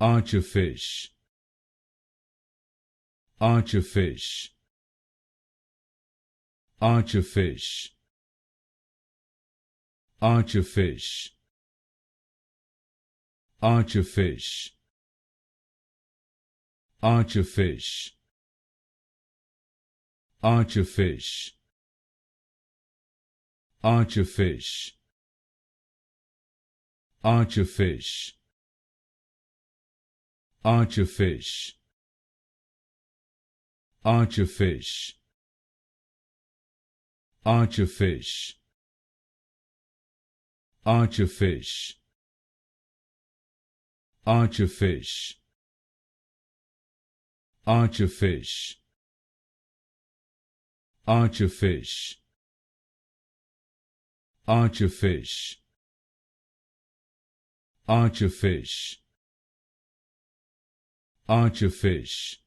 Archerfish, Archerfish, Archerfish, Archerfish, Archerfish, Archerfish, Archerfish, Archerfish, Archerfish, Archerfish, Archerfish, Archerfish, Archerfish, Archerfish, Archerfish, Archerfish, Archerfish, Archerfish, Archerfish,